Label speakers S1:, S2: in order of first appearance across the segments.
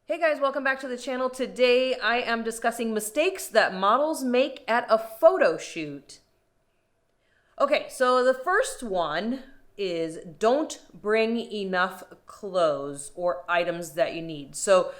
S1: Hey guys, welcome back to the channel. Today I am discussing mistakes that models make at a photo shoot. Okay, so the first one is don't bring enough clothes or items that you need. So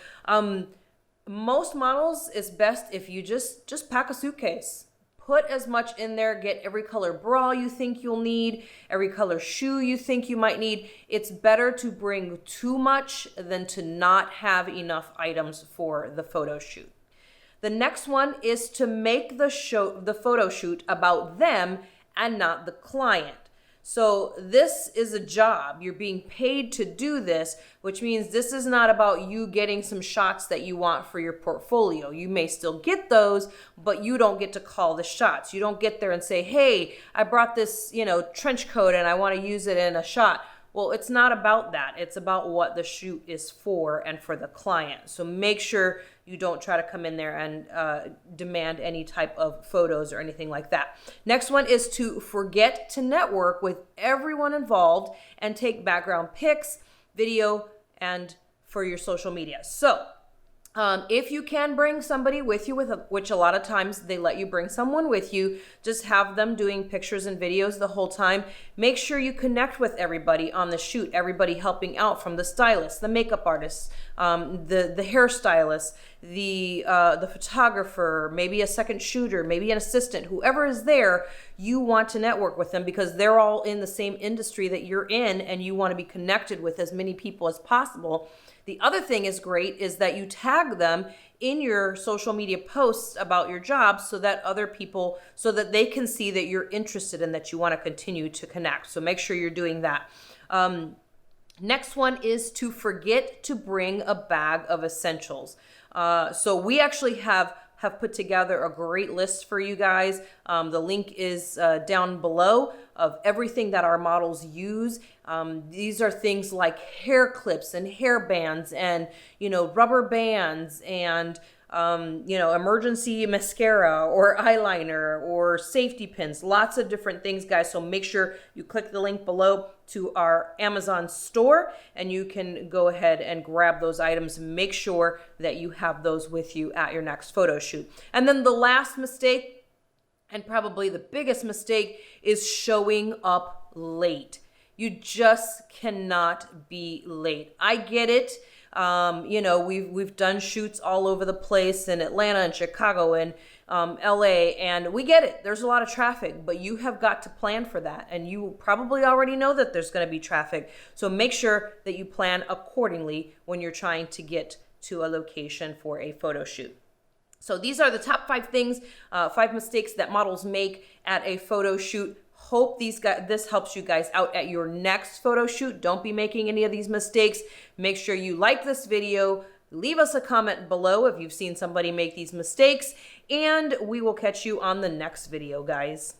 S1: most models, it's best if you just pack a suitcase. Put as much in there, get every color bra you think you'll need, every color shoe you think you might need. It's better to bring too much than to not have enough items for the photo shoot. The next one is to make the photo shoot about them and not the client. So this is a job. You're being paid to do this, which means this is not about you getting some shots that you want for your portfolio. You may still get those, but you don't get to call the shots. You don't get there and say, hey, I brought this, trench coat and I want to use it in a shot. Well, it's not about that. It's about what the shoot is for and for the client. So make sure you don't try to come in there and demand any type of photos or anything like that. Next one is to forget to network with everyone involved and take background pics, video, and for your social media. So if you can bring somebody with you, which a lot of times they let you bring someone with you, just have them doing pictures and videos the whole time. Make sure you connect with everybody on the shoot, everybody helping out, from the stylist, the makeup artist, the hairstylist, the photographer, maybe a second shooter, maybe an assistant, whoever is there. You want to network with them because they're all in the same industry that you're in, and you want to be connected with as many people as possible. The other thing is great is that you tag them in your social media posts about your job so that they can see that you're interested and that you want to continue to connect. So make sure you're doing that. Next one is to forget to bring a bag of essentials. So we actually have put together a great list for you guys. The link is down below of everything that our models use. These are things like hair clips and hair bands and, rubber bands and, emergency mascara or eyeliner or safety pins, lots of different things, guys. So make sure you click the link below to our Amazon store and you can go ahead and grab those items. Make sure that you have those with you at your next photo shoot. And then the last mistake, and probably the biggest mistake, is showing up late. You just cannot be late. I get it. We've done shoots all over the place in Atlanta and Chicago and LA, and we get it. There's a lot of traffic, but you have got to plan for that. And you probably already know that there's going to be traffic. So make sure that you plan accordingly when you're trying to get to a location for a photo shoot. So these are the top 5 things, 5 mistakes that models make at a photo shoot. Hope this helps you guys out at your next photo shoot. Don't be making any of these mistakes. Make sure you like this video. Leave us a comment below if you've seen somebody make these mistakes, and we will catch you on the next video, guys.